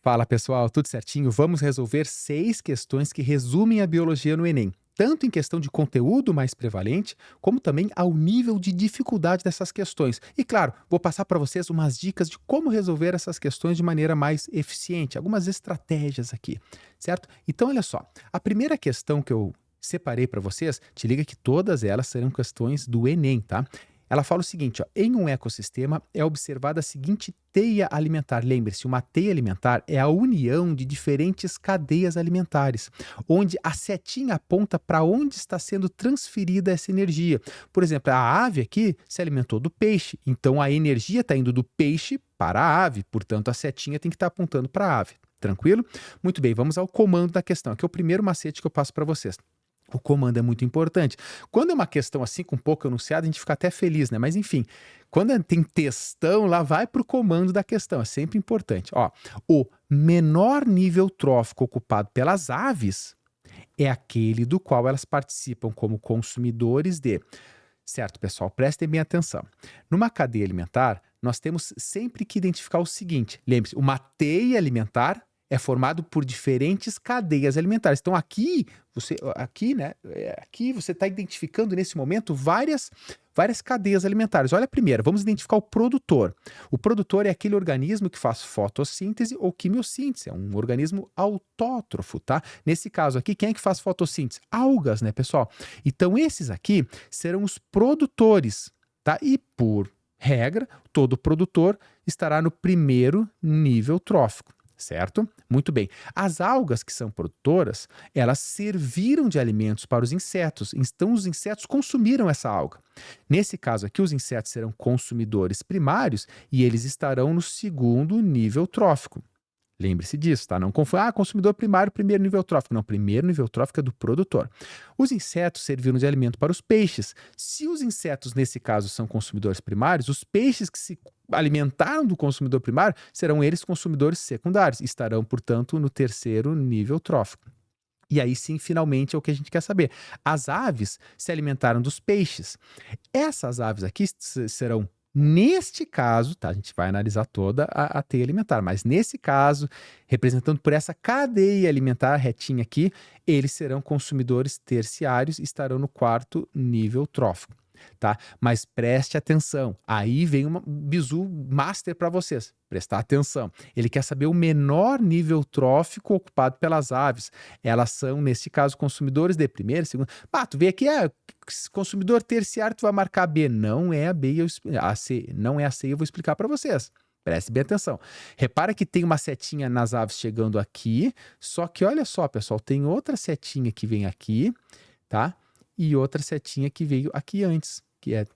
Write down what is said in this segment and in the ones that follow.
Fala pessoal, tudo certinho? Vamos resolver 6 questões que resumem a biologia no Enem, tanto em questão de conteúdo mais prevalente, como também ao nível de dificuldade dessas questões. E claro, vou passar para vocês umas dicas de como resolver essas questões de maneira mais eficiente, algumas estratégias aqui, certo? Então olha só, a primeira questão que eu separei para vocês, te liga que todas elas serão questões do Enem, tá? Ela fala o seguinte, ó, em um ecossistema é observada a seguinte teia alimentar. Lembre-se, uma teia alimentar é a união de diferentes cadeias alimentares, onde a setinha aponta para onde está sendo transferida essa energia. Por exemplo, a ave aqui se alimentou do peixe, então a energia está indo do peixe para a ave, portanto a setinha tem que estar apontando para a ave. Tranquilo? Muito bem, vamos ao comando da questão. Aqui é o primeiro macete que eu passo para vocês. O comando é muito importante. Quando é uma questão assim, com pouco enunciado, a gente fica até feliz, né? Mas enfim, quando tem textão, lá vai para o comando da questão. É sempre importante. Ó, o menor nível trófico ocupado pelas aves é aquele do qual elas participam como consumidores de. Certo, pessoal? Prestem bem atenção. Numa cadeia alimentar, nós temos sempre que identificar o seguinte. Lembre-se, uma teia alimentar é formado por diferentes cadeias alimentares. Então aqui você está identificando nesse momento várias cadeias alimentares. Olha a primeira, vamos identificar o produtor. O produtor é aquele organismo que faz fotossíntese ou quimiossíntese, é um organismo autótrofo, tá? Nesse caso aqui, quem é que faz fotossíntese? Algas, né, pessoal? Então esses aqui serão os produtores, tá? E por regra, todo produtor estará no primeiro nível trófico. Certo? Muito bem. As algas que são produtoras, elas serviram de alimentos para os insetos, então os insetos consumiram essa alga. Nesse caso aqui, os insetos serão consumidores primários e eles estarão no segundo nível trófico. Lembre-se disso, tá? Não confunda, consumidor primário, primeiro nível trófico. Não, primeiro nível trófico é do produtor. Os insetos serviram de alimento para os peixes. Se os insetos, nesse caso, são consumidores primários, os peixes que se alimentaram do consumidor primário serão eles consumidores secundários. Estarão, portanto, no terceiro nível trófico. E aí sim, finalmente, é o que a gente quer saber. As aves se alimentaram dos peixes. Essas aves aqui serão, neste caso, tá? A gente vai analisar toda a teia alimentar, mas nesse caso, representando por essa cadeia alimentar retinha aqui, eles serão consumidores terciários e estarão no quarto nível trófico. Tá? Mas preste atenção, aí vem um bizu master para vocês, prestar atenção. Ele quer saber o menor nível trófico ocupado pelas aves. Elas são, nesse caso, consumidores de primeiro, segundo. Tu vê aqui, consumidor terciário, tu vai marcar B. Não é a B, a C. Não é a C, eu vou explicar para vocês. Preste bem atenção. Repara que tem uma setinha nas aves chegando aqui, só que olha só, pessoal, tem outra setinha que vem aqui, tá? E outra setinha que veio aqui antes, que é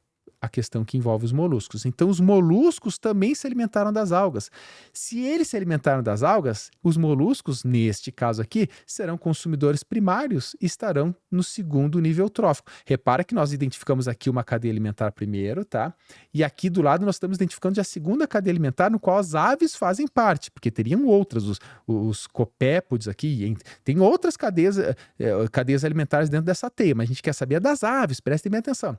a questão que envolve os moluscos. Então, os moluscos também se alimentaram das algas. Se eles se alimentaram das algas, os moluscos, neste caso aqui, serão consumidores primários e estarão no segundo nível trófico. Repara que nós identificamos aqui uma cadeia alimentar primeiro, tá? E aqui do lado nós estamos identificando já a segunda cadeia alimentar, no qual as aves fazem parte, porque teriam outras, os copépodes aqui, tem outras cadeias alimentares dentro dessa teia, mas a gente quer saber das aves, prestem bem atenção.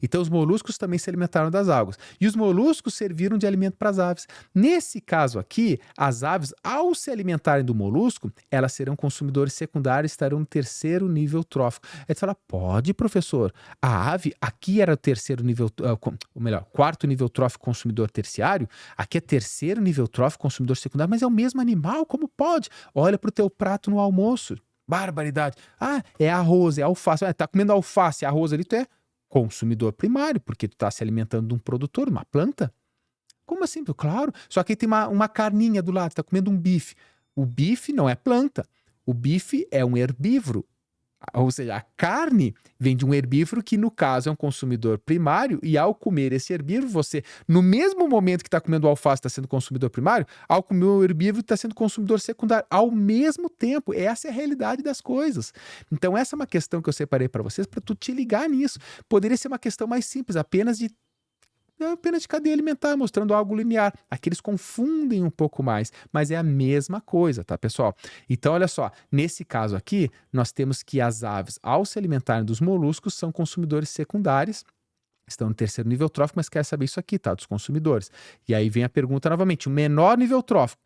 Então, os moluscos também se alimentaram das algas. E os moluscos serviram de alimento para as aves. Nesse caso aqui, as aves, ao se alimentarem do molusco, elas serão consumidores secundários e estarão no terceiro nível trófico. Aí você fala, pode, professor, a ave aqui era o terceiro nível, ou melhor, quarto nível trófico consumidor terciário, aqui é terceiro nível trófico consumidor secundário, mas é o mesmo animal, como pode? Olha para o teu prato no almoço. Barbaridade. É arroz, é alface. Tá comendo alface, arroz ali, tu é consumidor primário, porque tu está se alimentando de um produtor, uma planta. Como assim? Claro, só que aí tem uma carninha do lado, está comendo um bife. O bife não é planta, o bife é um herbívoro. Ou seja, a carne vem de um herbívoro que, no caso, é um consumidor primário e, ao comer esse herbívoro, você, no mesmo momento que está comendo alface, está sendo consumidor primário, ao comer o herbívoro, está sendo consumidor secundário. Ao mesmo tempo, essa é a realidade das coisas. Então, essa é uma questão que eu separei para vocês, para tu te ligar nisso. Poderia ser uma questão mais simples, apenas de cadeia alimentar, mostrando algo linear. Aqui eles confundem um pouco mais, mas é a mesma coisa, tá, pessoal? Então, olha só, nesse caso aqui, nós temos que as aves, ao se alimentarem dos moluscos, são consumidores secundários, estão no terceiro nível trófico, mas quer saber isso aqui, tá, dos consumidores. E aí vem a pergunta novamente, o menor nível trófico.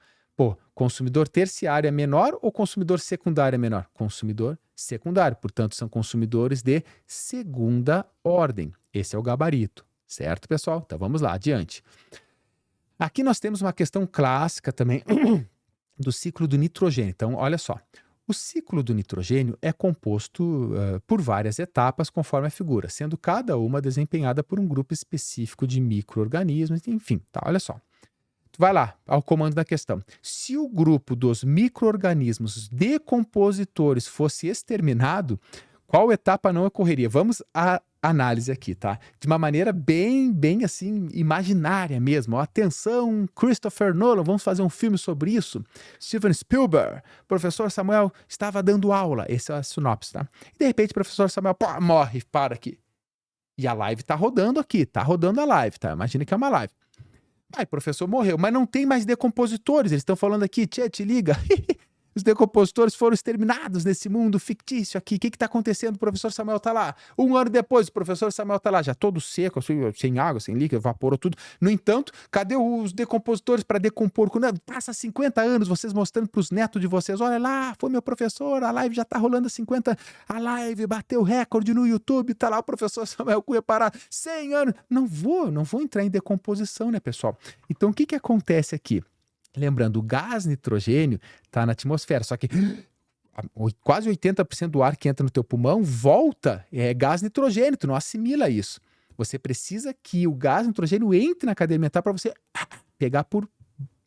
consumidor terciário é menor ou consumidor secundário é menor? Consumidor secundário, portanto, são consumidores de segunda ordem. Esse é o gabarito, certo, pessoal? Então vamos lá, adiante. Aqui nós temos uma questão clássica também do ciclo do nitrogênio. Então, olha só. O ciclo do nitrogênio é composto por várias etapas conforme a figura, sendo cada uma desempenhada por um grupo específico de micro-organismos, enfim, tá, olha só. Vai lá, ao comando da questão. Se o grupo dos micro-organismos decompositores fosse exterminado, qual etapa não ocorreria? Vamos à análise aqui, tá? De uma maneira bem assim, imaginária mesmo. Ó, atenção, Christopher Nolan, vamos fazer um filme sobre isso. Steven Spielberg, professor Samuel estava dando aula. Esse é a sinopse, tá? E de repente o professor Samuel morre, para aqui. E a live tá rodando aqui, tá rodando a live, tá? Imagina que é uma live. Aí, o professor morreu, mas não tem mais decompositores. Eles estão falando aqui, tchê, te liga. Os decompositores foram exterminados nesse mundo fictício aqui. O que está acontecendo? O professor Samuel está lá. 1 ano depois, o professor Samuel está lá, já todo seco, sem água, sem líquido, evaporou tudo. No entanto, cadê os decompositores para decompor? Quando passa 50 anos, vocês mostrando para os netos de vocês, olha lá, foi meu professor, a live já está rolando há 50, a live bateu recorde no YouTube, está lá o professor Samuel Cunha parar 100 anos. Não vou entrar em decomposição, né, pessoal? Então, o que acontece aqui? Lembrando, o gás nitrogênio está na atmosfera, só que quase 80% do ar que entra no teu pulmão volta, é gás nitrogênio, tu não assimila isso. Você precisa que o gás nitrogênio entre na cadeia alimentar para você pegar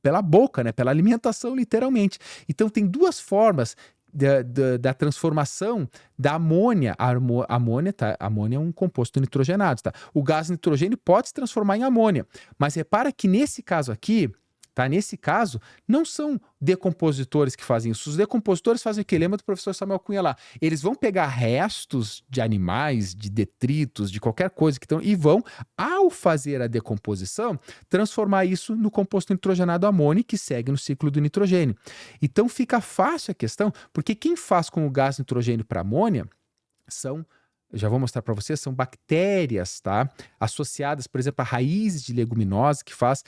pela boca, né? Pela alimentação, literalmente. Então, tem duas formas da transformação da amônia. Amônia é um composto nitrogenado, tá? O gás nitrogênio pode se transformar em amônia, mas repara que nesse caso aqui, tá? Nesse caso, não são decompositores que fazem isso. Os decompositores fazem o quê? Lembra do professor Samuel Cunha lá? Eles vão pegar restos de animais, de detritos, de qualquer coisa que estão, e vão, ao fazer a decomposição, transformar isso no composto nitrogenado amônio, que segue no ciclo do nitrogênio. Então fica fácil a questão, porque quem faz com o gás nitrogênio para amônia são, já vou mostrar para vocês, são bactérias, tá? Associadas, por exemplo, a raízes de leguminosa, que faz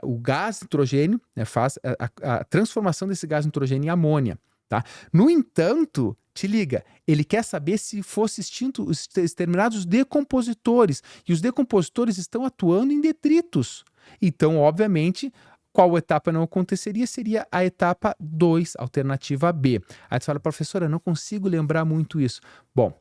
o gás nitrogênio, né, faz a transformação desse gás nitrogênio em amônia, tá? No entanto, te liga, ele quer saber se fosse exterminados os decompositores, e os decompositores estão atuando em detritos. Então, obviamente, qual etapa não aconteceria? Seria a etapa 2, alternativa B. Aí tu fala, professora, eu não consigo lembrar muito isso. Bom,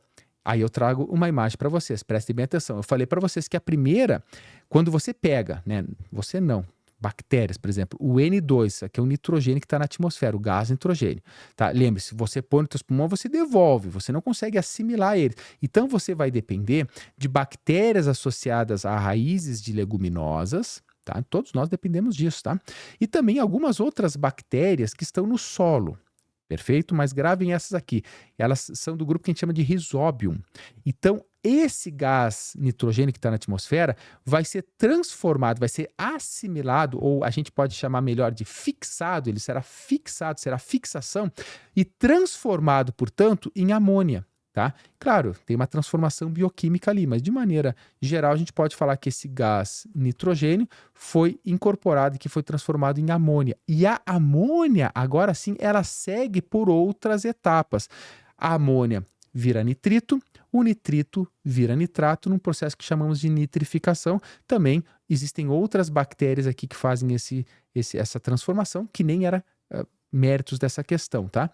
aí eu trago uma imagem para vocês, prestem bem atenção. Eu falei para vocês que a primeira, quando você pega, né, você não, bactérias, por exemplo, o N2, que é o nitrogênio que está na atmosfera, o gás nitrogênio, tá? Lembre-se, você põe no teu pulmão, você devolve, você não consegue assimilar ele. Então você vai depender de bactérias associadas a raízes de leguminosas, tá? Todos nós dependemos disso, tá? E também algumas outras bactérias que estão no solo. Perfeito? Mas gravem essas aqui. Elas são do grupo que a gente chama de Rhizobium. Então, esse gás nitrogênio que está na atmosfera vai ser transformado, vai ser assimilado, ou a gente pode chamar melhor de fixado, ele será fixado, será fixação, e transformado, portanto, em amônia. Tá? Claro, tem uma transformação bioquímica ali, mas de maneira geral a gente pode falar que esse gás nitrogênio foi incorporado e que foi transformado em amônia. E a amônia, agora sim, ela segue por outras etapas. A amônia vira nitrito, o nitrito vira nitrato num processo que chamamos de nitrificação. Também existem outras bactérias aqui que fazem essa transformação, que nem era méritos dessa questão, tá?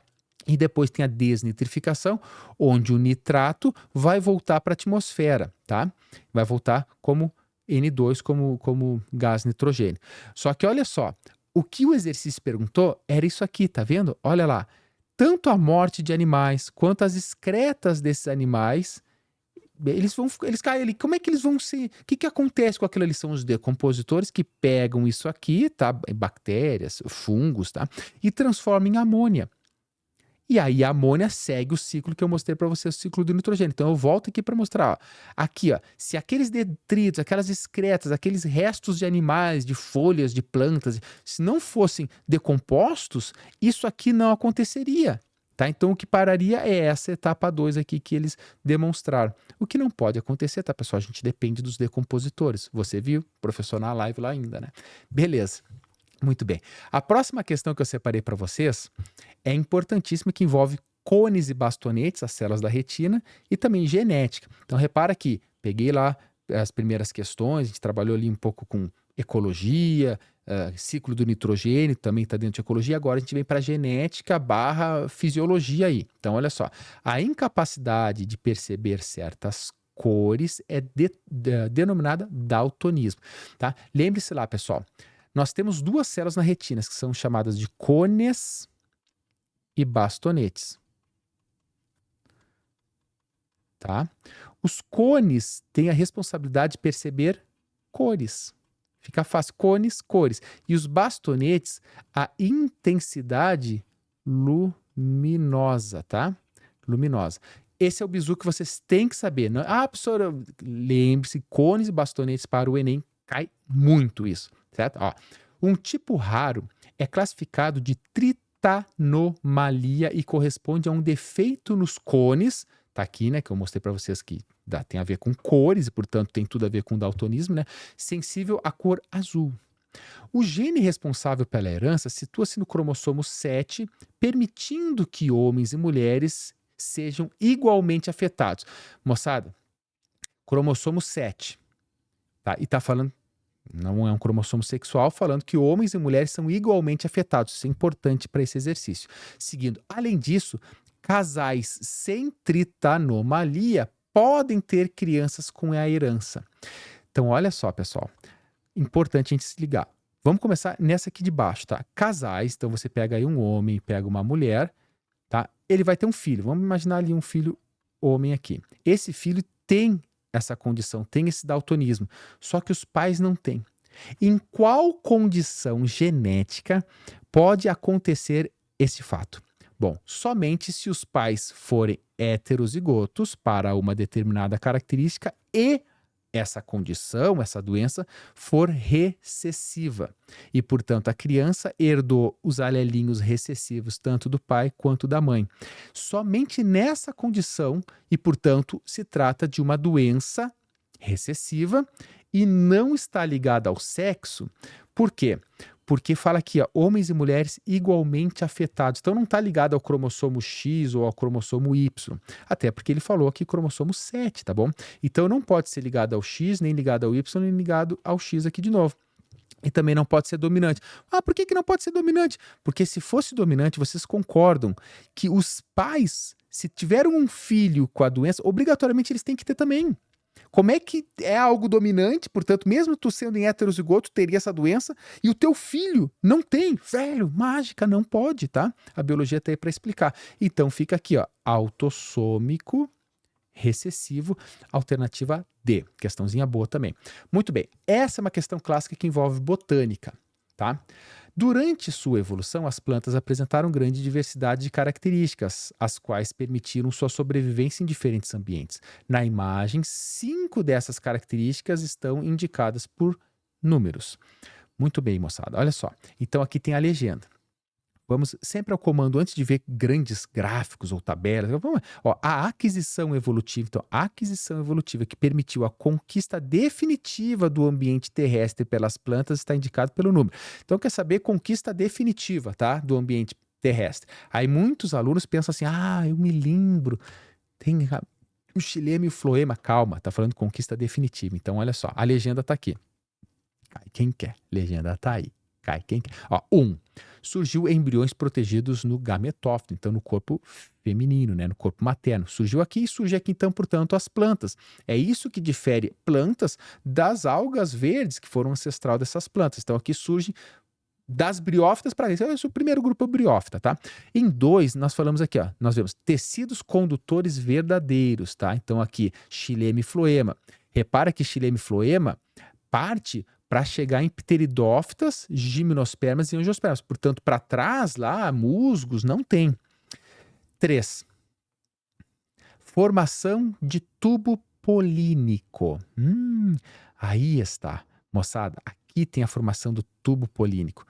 E depois tem a desnitrificação, onde o nitrato vai voltar para a atmosfera, tá? Vai voltar como N2, como gás nitrogênio. Só que olha só, o que o exercício perguntou era isso aqui, tá vendo? Olha lá, tanto a morte de animais quanto as excretas desses animais, eles caem ali. Como é que eles vão se... O que acontece com aquilo ali? São os decompositores que pegam isso aqui, tá? Bactérias, fungos, tá? E transformam em amônia. E aí a amônia segue o ciclo que eu mostrei para vocês, o ciclo do nitrogênio. Então eu volto aqui para mostrar, ó. Aqui, ó, se aqueles detritos, aquelas excretas, aqueles restos de animais, de folhas, de plantas, se não fossem decompostos, isso aqui não aconteceria. Tá? Então o que pararia é essa etapa 2 aqui que eles demonstraram. O que não pode acontecer, tá, pessoal? A gente depende dos decompositores. Você viu? Professor na live lá ainda, né? Beleza. Muito bem. A próxima questão que eu separei para vocês é importantíssima, que envolve cones e bastonetes, as células da retina, e também genética. Então repara que peguei lá as primeiras questões, a gente trabalhou ali um pouco com ecologia, ciclo do nitrogênio, também está dentro de ecologia, agora a gente vem para genética barra fisiologia aí. Então olha só, a incapacidade de perceber certas cores é denominada daltonismo, tá? Lembre-se lá, pessoal, nós temos duas células na retina, que são chamadas de cones e bastonetes, tá? Os cones têm a responsabilidade de perceber cores. Fica fácil, cones, cores. E os bastonetes, a intensidade luminosa, tá? Luminosa. Esse é o bizu que vocês têm que saber. Professora, lembre-se, cones e bastonetes para o Enem, cai muito isso, certo? Ó, um tipo raro é classificado de tritanomalia e corresponde a um defeito nos cones, tá aqui, né, que eu mostrei para vocês que tem a ver com cores e, portanto, tem tudo a ver com daltonismo, né, sensível à cor azul. O gene responsável pela herança situa-se no cromossomo 7, permitindo que homens e mulheres sejam igualmente afetados. Moçada, cromossomo 7, tá? E tá falando, não é um cromossomo sexual, falando que homens e mulheres são igualmente afetados. Isso é importante para esse exercício. Seguindo, além disso, casais sem tritanomalia podem ter crianças com a herança. Então, olha só, pessoal, importante a gente se ligar. Vamos começar nessa aqui de baixo, tá? Casais, então você pega aí um homem, pega uma mulher, tá? Ele vai ter um filho. Vamos imaginar ali um filho homem aqui. Esse filho tem essa condição, tem esse daltonismo, só que os pais não têm. Em qual condição genética pode acontecer esse fato? Bom, somente se os pais forem heterozigotos para uma determinada característica e essa condição, essa doença, for recessiva. E, portanto, a criança herdou os alelinhos recessivos tanto do pai quanto da mãe. Somente nessa condição, e, portanto, se trata de uma doença recessiva e não está ligada ao sexo. Por quê? Porque fala aqui, ó, homens e mulheres igualmente afetados. Então não está ligado ao cromossomo X ou ao cromossomo Y. Até porque ele falou aqui cromossomo 7, tá bom? Então não pode ser ligado ao X, nem ligado ao Y, nem ligado ao X aqui de novo. E também não pode ser dominante. Por que não pode ser dominante? Porque se fosse dominante, vocês concordam que os pais, se tiveram um filho com a doença, obrigatoriamente eles têm que ter também. Como é que é algo dominante, portanto, mesmo tu sendo em heterozigoto, teria essa doença, e o teu filho não tem? Velho, mágica, não pode, tá? A biologia tá aí para explicar. Então fica aqui, ó, autossômico recessivo, alternativa D. Questãozinha boa também. Muito bem, essa é uma questão clássica que envolve botânica, tá? Durante sua evolução, as plantas apresentaram grande diversidade de características, as quais permitiram sua sobrevivência em diferentes ambientes. Na imagem, 5 dessas características estão indicadas por números. Muito bem, moçada. Olha só. Então aqui tem a legenda. Vamos sempre ao comando antes de ver grandes gráficos ou tabelas. Ó, a aquisição evolutiva. Então, a aquisição evolutiva que permitiu a conquista definitiva do ambiente terrestre pelas plantas está indicado pelo número. Então, quer saber conquista definitiva, tá? Do ambiente terrestre. Aí muitos alunos pensam assim, eu me lembro, tem o xilema e o floema. Calma, tá falando conquista definitiva. Então, olha só, a legenda tá aqui. Cai quem quer, legenda tá aí. Cai quem quer. Ó, 1. Surgiu embriões protegidos no gametófito, então no corpo feminino, né, no corpo materno. Surgiu aqui e surge aqui, então, portanto, as plantas. É isso que difere plantas das algas verdes, que foram ancestral dessas plantas. Então aqui surge das briófitas para isso. Esse é o primeiro grupo briófita, tá? Em 2, nós falamos aqui, ó, nós vemos tecidos condutores verdadeiros, tá? Então aqui, xilema e floema. Repara que xilema e floema parte para chegar em pteridófitas, gimnospermas e angiospermas. Portanto, para trás, lá, musgos, não tem. 3. Formação de tubo polínico. Aí está. Moçada, aqui tem a formação do tubo polínico.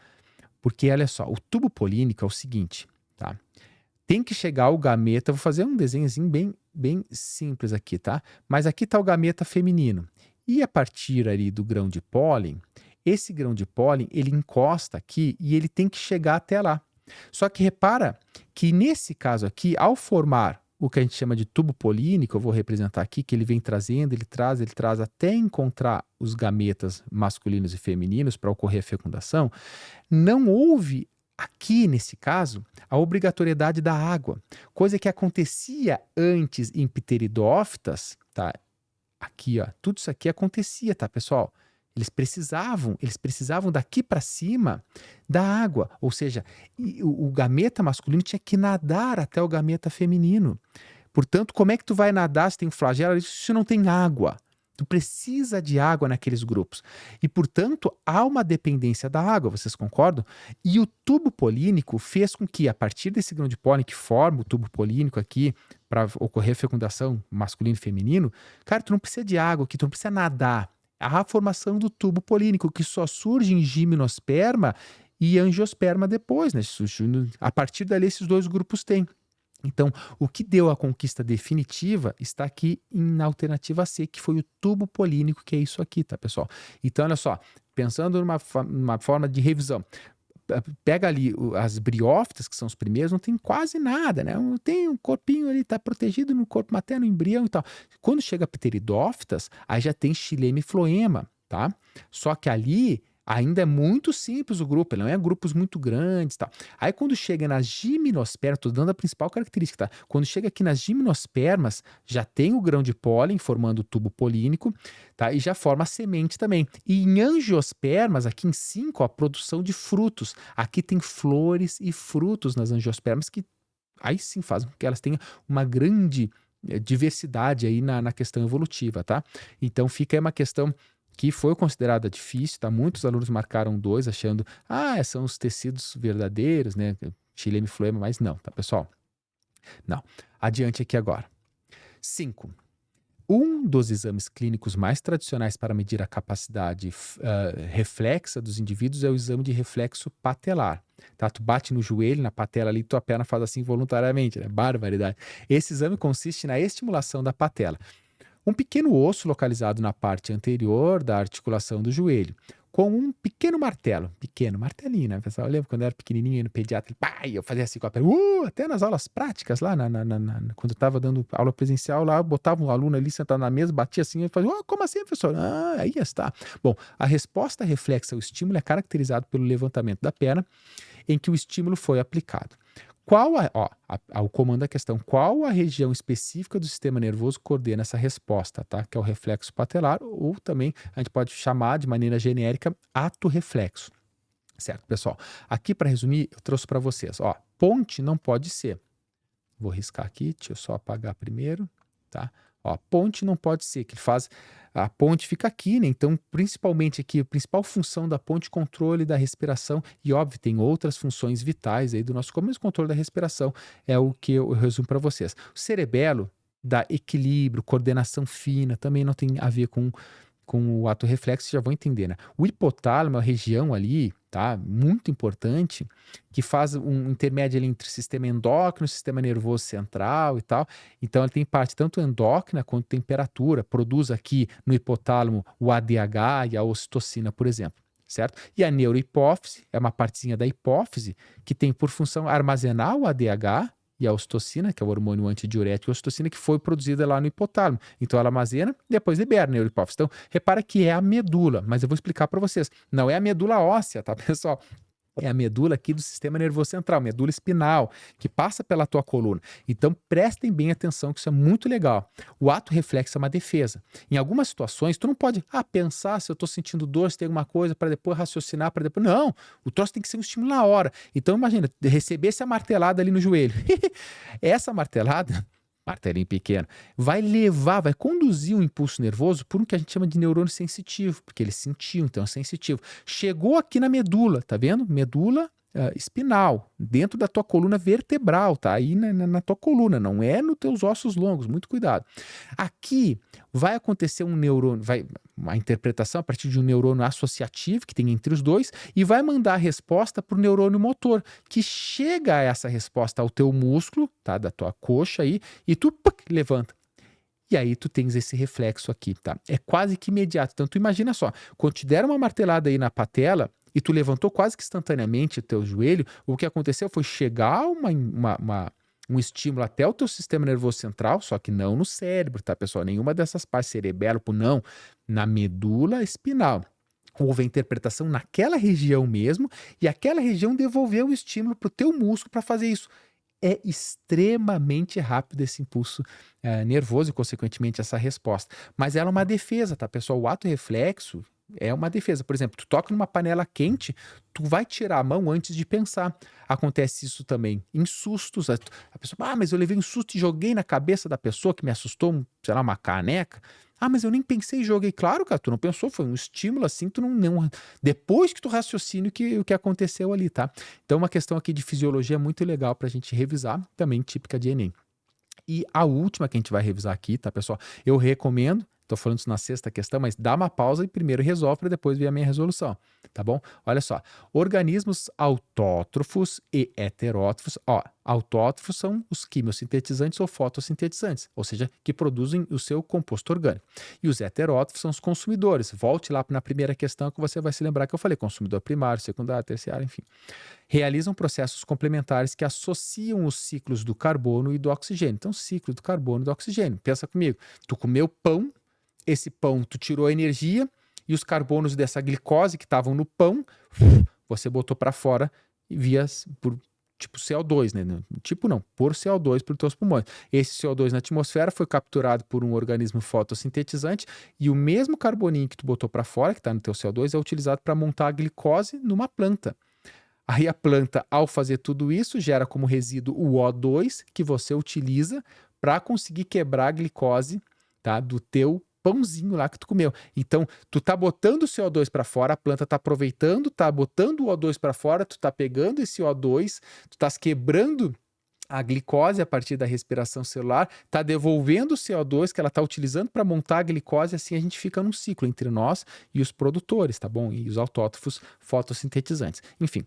Porque, olha só, o tubo polínico é o seguinte, tá? Tem que chegar o gameta, vou fazer um desenhozinho bem simples aqui, tá? Mas aqui está o gameta feminino. E a partir ali do grão de pólen, esse grão de pólen, ele encosta aqui e ele tem que chegar até lá. Só que repara que nesse caso aqui, ao formar o que a gente chama de tubo polínico, eu vou representar aqui, que ele vem trazendo, ele traz até encontrar os gametas masculinos e femininos para ocorrer a fecundação, não houve aqui, nesse caso, a obrigatoriedade da água, coisa que acontecia antes em pteridófitas, tá? Aqui, ó, tudo isso aqui acontecia, tá, pessoal? Eles precisavam daqui para cima da água, ou seja, o gameta masculino tinha que nadar até o gameta feminino. Portanto, como é que tu vai nadar se tem flagelo se não tem água? Tu precisa de água naqueles grupos. E, portanto, há uma dependência da água, vocês concordam? E o tubo polínico fez com que, a partir desse grão de pólen que forma o tubo polínico aqui, para ocorrer fecundação masculino e feminino, cara, tu não precisa de água aqui, tu não precisa nadar. Há a formação do tubo polínico, que só surge em gimnosperma e angiosperma depois, né? A partir dali, esses dois grupos têm. Então, o que deu a conquista definitiva está aqui na alternativa C, que foi o tubo polínico, que é isso aqui, tá, pessoal? Então, olha só, pensando numa forma de revisão, pega ali as briófitas, que são os primeiros, não tem quase nada, né? Tem um corpinho ali, tá protegido no corpo materno, embrião e tal. Quando chega a pteridófitas, aí já tem xilema e floema, tá? Só que ali ainda é muito simples o grupo, ele não é grupos muito grandes, tá? Aí quando chega nas gimnospermas, tô dando a principal característica, tá? Quando chega aqui nas gimnospermas, já tem o grão de pólen formando o tubo polínico, tá? E já forma a semente também. E em angiospermas, aqui em 5, a produção de frutos. Aqui tem flores e frutos nas angiospermas que aí sim fazem com que elas tenham uma grande diversidade aí na questão evolutiva, tá? Então fica aí uma questão que foi considerada difícil, tá? Muitos alunos marcaram 2 achando, são os tecidos verdadeiros, né? Xilema e floema, mas não, tá, pessoal? Não. Adiante aqui agora. 5. Um dos exames clínicos mais tradicionais para medir a capacidade reflexa dos indivíduos é o exame de reflexo patelar. Tá? Tu bate no joelho, na patela ali, tua perna faz assim voluntariamente, né? Barbaridade. Esse exame consiste na estimulação da patela, um pequeno osso localizado na parte anterior da articulação do joelho, com um pequeno martelinho, né, pessoal? Eu lembro quando eu era pequenininho no pediatra, eu fazia assim com a perna, até nas aulas práticas lá, quando eu estava dando aula presencial lá, eu botava um aluno ali sentado na mesa, batia assim, e fazia, como assim, professor? Aí está. Bom, a resposta reflexa ao estímulo é caracterizada pelo levantamento da perna em que o estímulo foi aplicado. O comando da questão, qual a região específica do sistema nervoso coordena essa resposta, tá? Que é o reflexo patelar, ou também a gente pode chamar de maneira genérica ato reflexo. Certo, pessoal? Aqui, para resumir, eu trouxe para vocês, ponte não pode ser. Vou riscar aqui, deixa eu só apagar primeiro, tá? Ponte não pode ser, que faz... A ponte fica aqui, né? Então, principalmente aqui, a principal função da ponte, controle da respiração. E, óbvio, tem outras funções vitais aí do nosso corpo, mas o controle da respiração é o que eu resumo para vocês. O cerebelo dá equilíbrio, coordenação fina, também não tem a ver com o ato reflexo, já vão entender, né? O hipotálamo é uma região ali, tá? Muito importante, que faz um intermédio ali entre o sistema endócrino e o sistema nervoso central e tal. Então, ele tem parte tanto endócrina quanto temperatura, produz aqui no hipotálamo o ADH e a ocitocina, por exemplo, certo? E a neurohipófise é uma partezinha da hipófise que tem por função armazenar o ADH e a ocitocina, que é o hormônio antidiurético, a ocitocina que foi produzida lá no hipotálamo. Então ela armazena e depois libera a neurohipófise. Então, repara que é a medula, mas eu vou explicar para vocês. Não é a medula óssea, tá, pessoal? É a medula aqui do sistema nervoso central, medula espinal, que passa pela tua coluna. Então, prestem bem atenção, que isso é muito legal. O ato reflexo é uma defesa. Em algumas situações, tu não pode pensar se eu estou sentindo dor, se tem alguma coisa, para depois raciocinar, para depois... Não, o troço tem que ser um estímulo na hora. Então, imagina, receber essa martelada ali no joelho. Essa martelinho pequeno, vai conduzir o impulso nervoso por um que a gente chama de neurônio sensitivo, porque ele sentiu, então é sensitivo. Chegou aqui na medula, tá vendo? Medula espinal, dentro da tua coluna vertebral, tá? Aí na tua coluna, não é nos teus ossos longos, muito cuidado. Aqui vai acontecer um neurônio, uma interpretação a partir de um neurônio associativo que tem entre os dois e vai mandar a resposta para o neurônio motor, que chega a essa resposta ao teu músculo, tá? Da tua coxa aí, e tu levanta. E aí tu tens esse reflexo aqui, tá? É quase que imediato. Então tu imagina só, quando te deram uma martelada aí na patela e tu levantou quase que instantaneamente o teu joelho, o que aconteceu foi chegar um estímulo até o teu sistema nervoso central, só que não no cérebro, tá, pessoal? Nenhuma dessas partes, cerebelo, não, na medula espinal. Houve a interpretação naquela região mesmo, e aquela região devolveu o estímulo para o teu músculo para fazer isso. É extremamente rápido esse impulso nervoso e, consequentemente, essa resposta. Mas ela é uma defesa, tá, pessoal? O ato reflexo é uma defesa. Por exemplo, tu toca numa panela quente, tu vai tirar a mão antes de pensar. Acontece isso também em sustos. A pessoa, mas eu levei um susto e joguei na cabeça da pessoa que me assustou, sei lá, uma caneca. Mas eu nem pensei e joguei. Claro, cara, tu não pensou, foi um estímulo assim, tu não depois que tu raciocina o que aconteceu ali, tá? Então, uma questão aqui de fisiologia muito legal pra gente revisar, também típica de Enem. E a última que a gente vai revisar aqui, tá, pessoal? Eu recomendo, tô falando isso na sexta questão, mas dá uma pausa e primeiro resolve para depois ver a minha resolução, tá bom? Olha só, organismos autótrofos e heterótrofos. Autótrofos são os quimiosintetizantes ou fotossintetizantes, ou seja, que produzem o seu composto orgânico. E os heterótrofos são os consumidores. Volte lá na primeira questão que você vai se lembrar que eu falei, consumidor primário, secundário, terciário, enfim. Realizam processos complementares que associam os ciclos do carbono e do oxigênio. Então, ciclo do carbono e do oxigênio. Pensa comigo, tu comeu pão, esse pão tu tirou a energia e os carbonos dessa glicose que estavam no pão, você botou para fora e via por tipo CO2, né? Tipo não, por CO2 para os teus pulmões. Esse CO2 na atmosfera foi capturado por um organismo fotossintetizante e o mesmo carboninho que tu botou para fora, que está no teu CO2, é utilizado para montar a glicose numa planta. Aí a planta, ao fazer tudo isso, gera como resíduo o O2, que você utiliza para conseguir quebrar a glicose, tá, do teu pãozinho lá que tu comeu. Então, tu tá botando o CO2 para fora, a planta tá aproveitando, tá botando o O2 para fora, tu tá pegando esse O2, tu tá quebrando a glicose a partir da respiração celular, está devolvendo o CO2 que ela está utilizando para montar a glicose, assim a gente fica num ciclo entre nós e os produtores, tá bom? E os autótrofos fotossintetizantes. Enfim,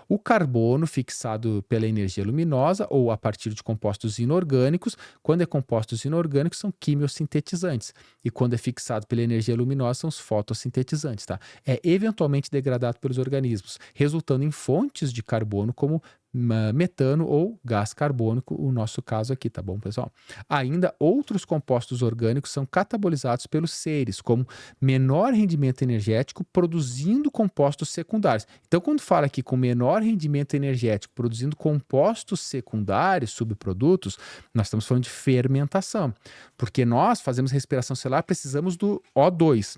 o carbono fixado pela energia luminosa ou a partir de compostos inorgânicos, quando é compostos inorgânicos são quimiosintetizantes e quando é fixado pela energia luminosa são os fotossintetizantes, tá? É eventualmente degradado pelos organismos, resultando em fontes de carbono como metano ou gás carbônico, o nosso caso aqui, tá bom, pessoal? Ainda outros compostos orgânicos são catabolizados pelos seres, como menor rendimento energético, produzindo compostos secundários. Então, quando fala aqui com menor rendimento energético, produzindo compostos secundários, subprodutos, nós estamos falando de fermentação, porque nós fazemos respiração celular, precisamos do O2.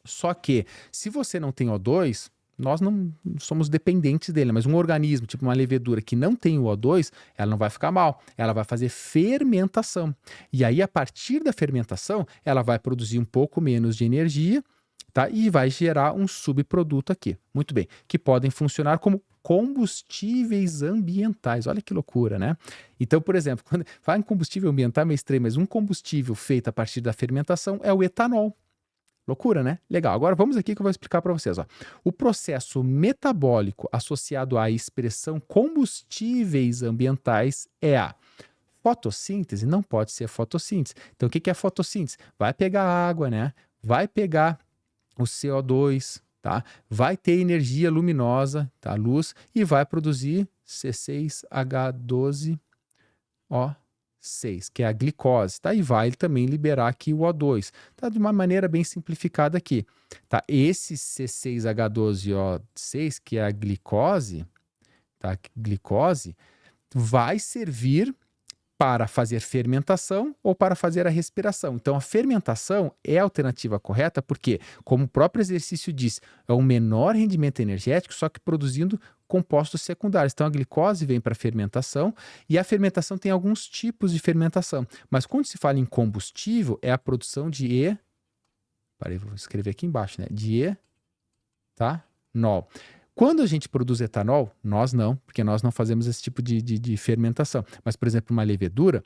Só que, se você não tem O2, nós não somos dependentes dele, mas um organismo, tipo uma levedura que não tem o O2, ela não vai ficar mal, ela vai fazer fermentação. E aí, a partir da fermentação, ela vai produzir um pouco menos de energia, tá? E vai gerar um subproduto aqui. Muito bem, que podem funcionar como combustíveis ambientais. Olha que loucura, né? Então, por exemplo, quando fala em combustível ambiental, é meio estranho, mas um combustível feito a partir da fermentação é o etanol. Loucura, né? Legal. Agora vamos aqui que eu vou explicar para vocês. O processo metabólico associado à expressão combustíveis ambientais é a fotossíntese. Não pode ser fotossíntese. Então, o que é fotossíntese? Vai pegar água, né? Vai pegar o CO2, tá? Vai ter energia luminosa, tá? Luz, e vai produzir C6H12O6, que é a glicose, tá? E vai também liberar aqui o O2, tá? De uma maneira bem simplificada aqui, tá? Esse C6H12O6, que é a glicose, tá? Glicose, vai servir para fazer fermentação ou para fazer a respiração. Então, a fermentação é a alternativa correta porque, como o próprio exercício diz, é um menor rendimento energético, só que produzindo compostos secundários. Então, a glicose vem para a fermentação e a fermentação tem alguns tipos de fermentação. Mas quando se fala em combustível, é a produção de vou escrever aqui embaixo, né? De etanol. Quando a gente produz etanol, nós não, porque nós não fazemos esse tipo de fermentação. Mas, por exemplo, uma levedura,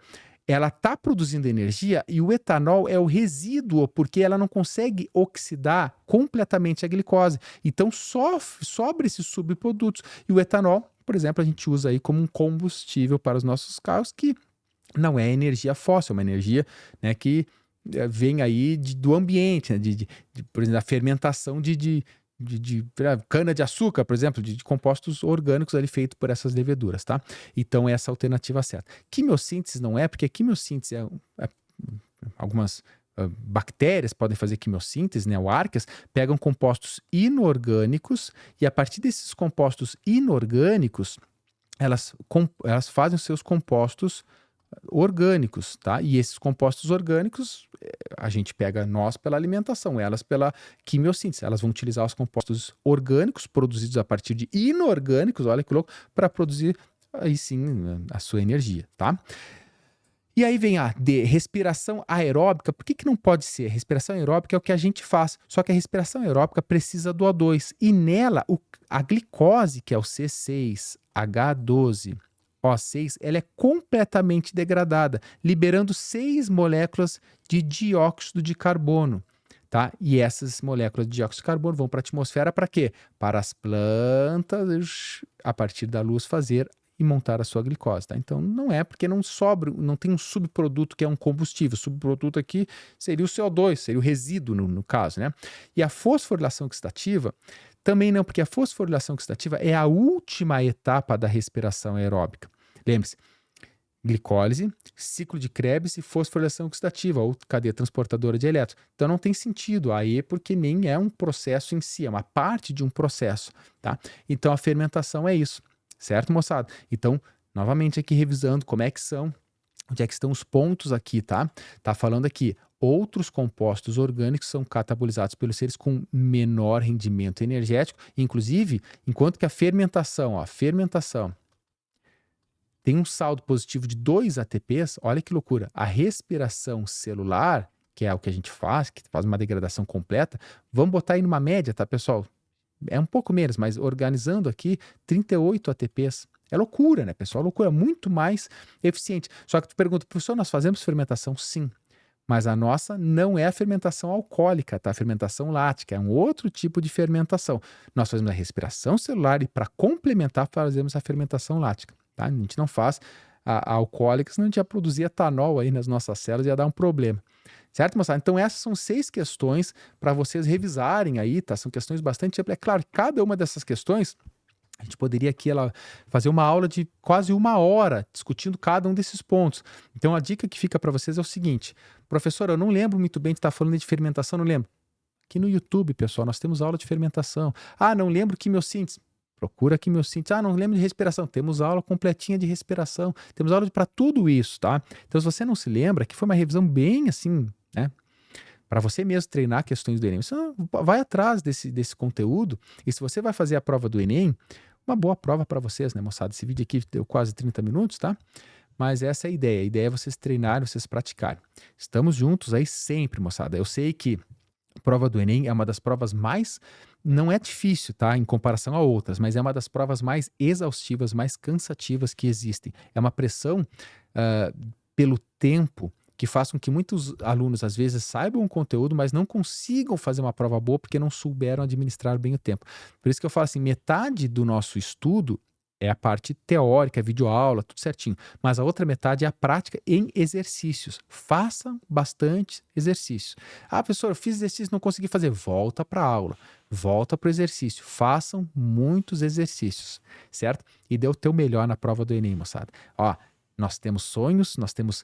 ela está produzindo energia e o etanol é o resíduo, porque ela não consegue oxidar completamente a glicose. Então, sobra esses subprodutos. E o etanol, por exemplo, a gente usa aí como um combustível para os nossos carros, que não é energia fóssil, é uma energia, né, que vem aí do ambiente, né? Por exemplo, da fermentação de cana-de-açúcar, por exemplo, de compostos orgânicos ali feitos por essas leveduras, tá? Então, essa é a alternativa certa. Quimiossíntese não é, porque a quimiossíntese algumas bactérias podem fazer quimiossíntese, né? O Arqueas pegam compostos inorgânicos e a partir desses compostos inorgânicos, elas fazem os seus compostos orgânicos, tá? E esses compostos orgânicos, a gente pega nós pela alimentação, elas pela quimiossíntese. Elas vão utilizar os compostos orgânicos produzidos a partir de inorgânicos, olha que louco, para produzir aí sim a sua energia, tá? E aí vem a D, respiração aeróbica. Por que não pode ser? Respiração aeróbica é o que a gente faz, só que a respiração aeróbica precisa do O2 e nela a glicose, que é o C6H12, O6, ela é completamente degradada, liberando 6 moléculas de dióxido de carbono, tá? E essas moléculas de dióxido de carbono vão para a atmosfera para quê? Para as plantas, a partir da luz, fazer e montar a sua glicose, tá? Então não é porque não sobra, não tem um subproduto que é um combustível. O subproduto aqui seria o CO2, seria o resíduo no caso, né? E a fosforilação oxidativa também não, porque a fosforilação oxidativa é a última etapa da respiração aeróbica. Lembre-se, glicólise, ciclo de Krebs e fosforilação oxidativa, ou cadeia transportadora de elétrons. Então não tem sentido aí, porque nem é um processo em si, é uma parte de um processo, tá? Então a fermentação é isso, certo, moçada? Então, novamente aqui revisando como é que são, onde é que estão os pontos aqui, tá? Tá falando aqui, outros compostos orgânicos são catabolizados pelos seres com menor rendimento energético, inclusive, enquanto que a fermentação tem um saldo positivo de 2 ATPs, olha que loucura, a respiração celular, que é o que a gente faz, que faz uma degradação completa, vamos botar aí numa média, tá, pessoal? É um pouco menos, mas organizando aqui, 38 ATPs. É loucura, né, pessoal? Loucura, muito mais eficiente. Só que tu pergunta, professor, nós fazemos fermentação? Sim. Mas a nossa não é a fermentação alcoólica, tá? A fermentação lática, é um outro tipo de fermentação. Nós fazemos a respiração celular e, para complementar, fazemos a fermentação lática, tá? A gente não faz a alcoólica, senão a gente ia produzir etanol aí nas nossas células e ia dar um problema. Certo, moçada? Então essas são 6 questões para vocês revisarem aí, tá? São questões bastante... É claro, cada uma dessas questões, a gente poderia aqui fazer uma aula de quase 1 hora discutindo cada um desses pontos. Então a dica que fica para vocês é o seguinte: professor, eu não lembro muito bem de estar falando de fermentação, não lembro. Aqui no YouTube, pessoal, nós temos aula de fermentação. Ah, não lembro quimiossíntese. Procura quimiossíntese. Ah, não lembro de respiração. Temos aula completinha de respiração. Temos aula para tudo isso, tá? Então, se você não se lembra, que foi uma revisão bem assim, né? Para você mesmo treinar questões do Enem. Você vai atrás desse conteúdo. E se você vai fazer a prova do Enem, uma boa prova para vocês, né, moçada? Esse vídeo aqui deu quase 30 minutos, tá? Mas essa é a ideia. A ideia é vocês treinarem, vocês praticarem. Estamos juntos aí sempre, moçada. Eu sei que a prova do Enem é uma das provas mais... Não é difícil, tá? Em comparação a outras, mas é uma das provas mais exaustivas, mais cansativas que existem. É uma pressão pelo tempo que faz com que muitos alunos, às vezes, saibam o conteúdo, mas não consigam fazer uma prova boa porque não souberam administrar bem o tempo. Por isso que eu falo assim, metade do nosso estudo é a parte teórica, videoaula, tudo certinho. Mas a outra metade é a prática em exercícios. Façam bastante exercícios. Ah, professor, eu fiz exercício e não consegui fazer. Volta para a aula. Volta para o exercício. Façam muitos exercícios, certo? E dê o teu melhor na prova do Enem, moçada. Ó, nós temos sonhos, nós temos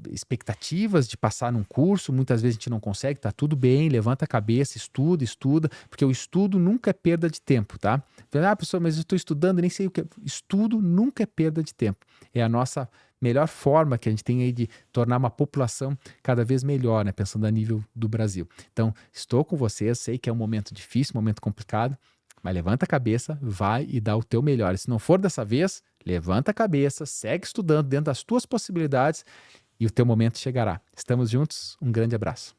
expectativas de passar num curso, muitas vezes a gente não consegue, tá tudo bem, levanta a cabeça, estuda, porque o estudo nunca é perda de tempo, tá? Ah, professor, mas eu estou estudando e nem sei o que. Estudo nunca é perda de tempo. É a nossa melhor forma que a gente tem aí de tornar uma população cada vez melhor, né? Pensando a nível do Brasil. Então, estou com vocês, sei que é um momento difícil, um momento complicado, mas levanta a cabeça, vai e dá o teu melhor. E se não for dessa vez, levanta a cabeça, segue estudando dentro das tuas possibilidades e o teu momento chegará. Estamos juntos, um grande abraço.